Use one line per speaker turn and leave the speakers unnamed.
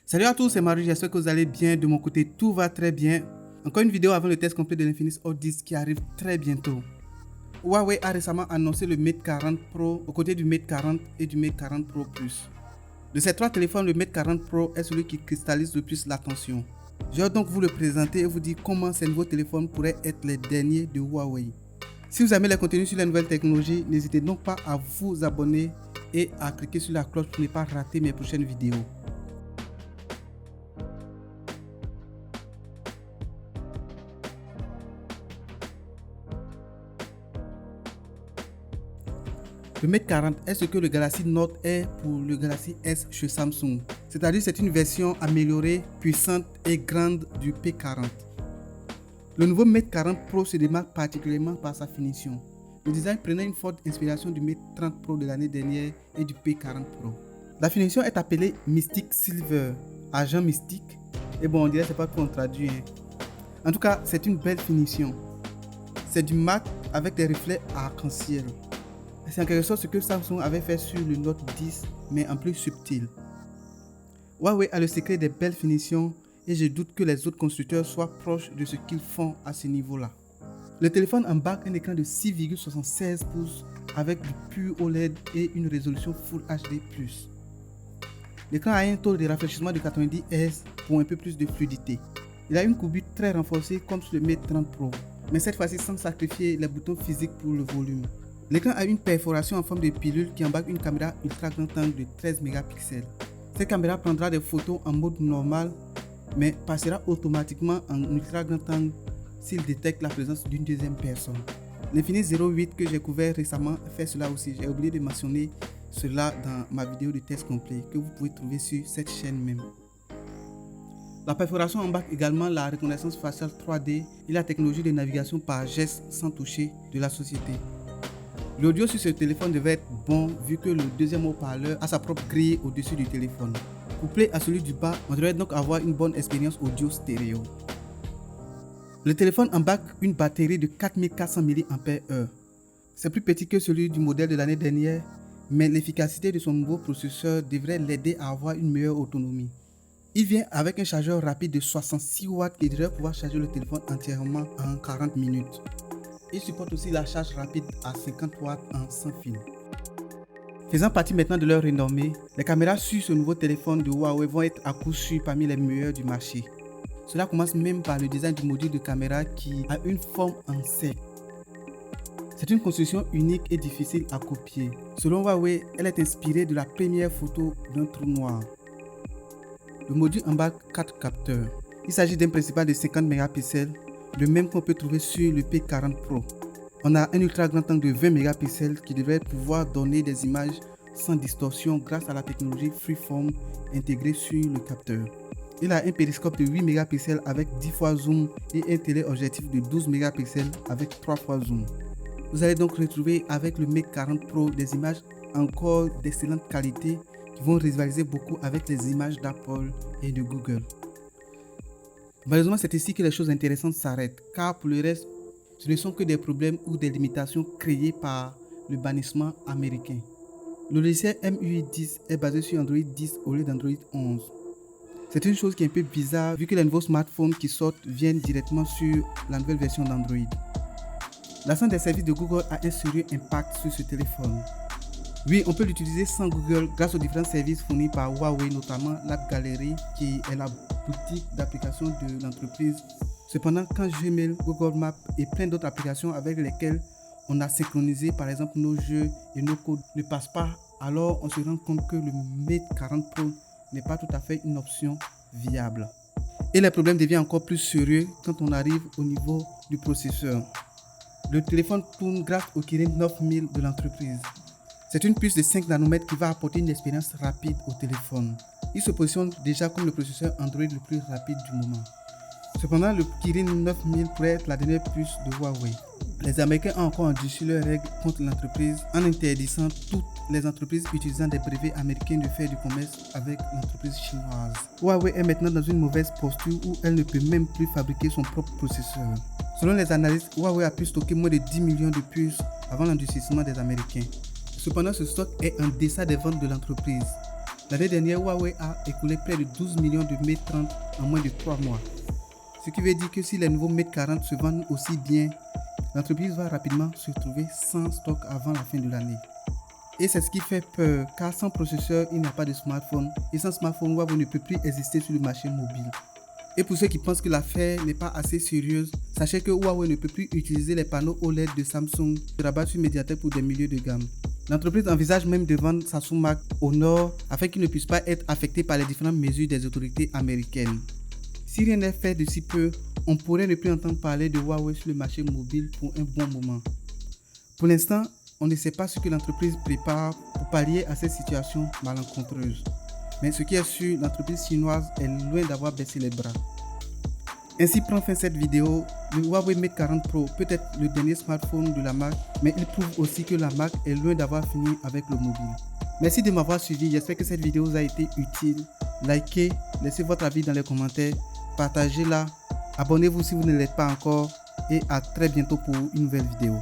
Salut à tous, c'est Marie, j'espère que vous allez bien. De mon côté, tout va très bien. Encore une vidéo avant le test complet de l'Infinix Hot 10 qui arrive très bientôt. Huawei a récemment annoncé le Mate 40 Pro aux côtés du Mate 40 et du Mate 40 Pro Plus. De ces trois téléphones, le Mate 40 Pro est celui qui cristallise le plus l'attention. Je vais donc vous le présenter et vous dire comment ces nouveaux téléphones pourraient être les derniers de Huawei. Si vous aimez les contenus sur les nouvelles technologies, n'hésitez donc pas à vous abonner et à cliquer sur la cloche pour ne pas rater mes prochaines vidéos. Le Mate 40 est ce que le Galaxy Note est pour le Galaxy S chez Samsung. C'est-à-dire c'est une version améliorée, puissante et grande du P40. Le nouveau Mate 40 Pro se démarque particulièrement par sa finition. Le design prenait une forte inspiration du Mate 30 Pro de l'année dernière et du P40 Pro. La finition est appelée Mystic Silver, argent mystique. Et bon, on dirait que c'est pas trop traduit. En tout cas, c'est une belle finition. C'est du mat avec des reflets arc-en-ciel. C'est en quelque sorte ce que Samsung avait fait sur le Note 10, mais en plus subtil. Huawei a le secret des belles finitions et je doute que les autres constructeurs soient proches de ce qu'ils font à ce niveau-là. Le téléphone embarque un écran de 6,76 pouces avec du pur OLED et une résolution Full HD+. L'écran a un taux de rafraîchissement de 90 Hz pour un peu plus de fluidité. Il a une courbure très renforcée comme sur le Mate 30 Pro, mais cette fois-ci sans sacrifier les boutons physiques pour le volume. L'écran a une perforation en forme de pilule qui embarque une caméra ultra grand angle de 13 mégapixels. Cette caméra prendra des photos en mode normal, mais passera automatiquement en ultra grand angle s'il détecte la présence d'une deuxième personne. L'Infinix 08 que j'ai couvert récemment fait cela aussi. J'ai oublié de mentionner cela dans ma vidéo de test complet que vous pouvez trouver sur cette chaîne même. La perforation embarque également la reconnaissance faciale 3D et la technologie de navigation par geste sans toucher de la société. L'audio sur ce téléphone devait être bon vu que le deuxième haut-parleur a sa propre grille au-dessus du téléphone. Couplé à celui du bas, on devrait donc avoir une bonne expérience audio stéréo. Le téléphone embarque une batterie de 4400 mAh. C'est plus petit que celui du modèle de l'année dernière, mais l'efficacité de son nouveau processeur devrait l'aider à avoir une meilleure autonomie. Il vient avec un chargeur rapide de 66 watts qui devrait pouvoir charger le téléphone entièrement en 40 minutes. Il supporte aussi la charge rapide à 50 watts en sans fil. Faisant partie maintenant de leur renommée, les caméras sur ce nouveau téléphone de Huawei vont être à coup sûr parmi les meilleures du marché. Cela commence même par le design du module de caméra qui a une forme en cercle. C'est une construction unique et difficile à copier. Selon Huawei, elle est inspirée de la première photo d'un trou noir. Le module embarque 4 capteurs. Il s'agit d'un principal de 50 mégapixels, le même qu'on peut trouver sur le P40 Pro. On a un ultra grand angle de 20 mégapixels qui devrait pouvoir donner des images sans distorsion grâce à la technologie Freeform intégrée sur le capteur. Il a un périscope de 8 mégapixels avec 10 fois zoom et un téléobjectif de 12 mégapixels avec 3 fois zoom. Vous allez donc retrouver avec le Mate 40 Pro des images encore d'excellente qualité qui vont rivaliser beaucoup avec les images d'Apple et de Google. Malheureusement, c'est ici que les choses intéressantes s'arrêtent, car pour le reste, ce ne sont que des problèmes ou des limitations créées par le bannissement américain. Le logiciel MUI 10 est basé sur Android 10 au lieu d'Android 11. C'est une chose qui est un peu bizarre vu que les nouveaux smartphones qui sortent viennent directement sur la nouvelle version d'Android. L'absence des services de Google a un sérieux impact sur ce téléphone. Oui, on peut l'utiliser sans Google grâce aux différents services fournis par Huawei, notamment l'App Gallery qui est la boutique d'applications de l'entreprise. Cependant, quand Gmail, Google Maps et plein d'autres applications avec lesquelles on a synchronisé par exemple nos jeux et nos codes ne passent pas, alors on se rend compte que le Mate 40 Pro n'est pas tout à fait une option viable. Et les problèmes deviennent encore plus sérieux quand on arrive au niveau du processeur. Le téléphone tourne grâce au Kirin 9000 de l'entreprise. C'est une puce de 5 nanomètres qui va apporter une expérience rapide au téléphone. Il se positionne déjà comme le processeur Android le plus rapide du moment. Cependant, le Kirin 9000 pourrait être la dernière puce de Huawei. Les Américains ont encore endurci leurs règles contre l'entreprise en interdisant toutes les entreprises utilisant des brevets américains de faire du commerce avec l'entreprise chinoise. Huawei est maintenant dans une mauvaise posture où elle ne peut même plus fabriquer son propre processeur. Selon les analystes, Huawei a pu stocker moins de 10 millions de puces avant l'endurcissement des Américains. Cependant, ce stock est en deçà des ventes de l'entreprise. L'année dernière, Huawei a écoulé près de 12 millions de Mate 30 en moins de 3 mois. Ce qui veut dire que si les nouveaux Mate 40 se vendent aussi bien, l'entreprise va rapidement se retrouver sans stock avant la fin de l'année. Et c'est ce qui fait peur, car sans processeur, il n'y a pas de smartphone. Et sans smartphone, Huawei ne peut plus exister sur le marché mobile. Et pour ceux qui pensent que l'affaire n'est pas assez sérieuse, sachez que Huawei ne peut plus utiliser les panneaux OLED de Samsung se rabattre sur Mediatek pour des milieux de gamme. L'entreprise envisage même de vendre Samsung Mac au nord afin qu'il ne puisse pas être affecté par les différentes mesures des autorités américaines. Si rien n'est fait d'ici peu, on pourrait ne plus entendre parler de Huawei sur le marché mobile pour un bon moment. Pour l'instant, on ne sait pas ce que l'entreprise prépare pour pallier à cette situation malencontreuse. Mais ce qui est sûr, l'entreprise chinoise est loin d'avoir baissé les bras. Ainsi prend fin cette vidéo. Le Huawei Mate 40 Pro peut être le dernier smartphone de la marque, mais il prouve aussi que la marque est loin d'avoir fini avec le mobile. Merci de m'avoir suivi, j'espère que cette vidéo vous a été utile. Likez, laissez votre avis dans les commentaires, partagez-la, abonnez-vous si vous ne l'êtes pas encore et à très bientôt pour une nouvelle vidéo.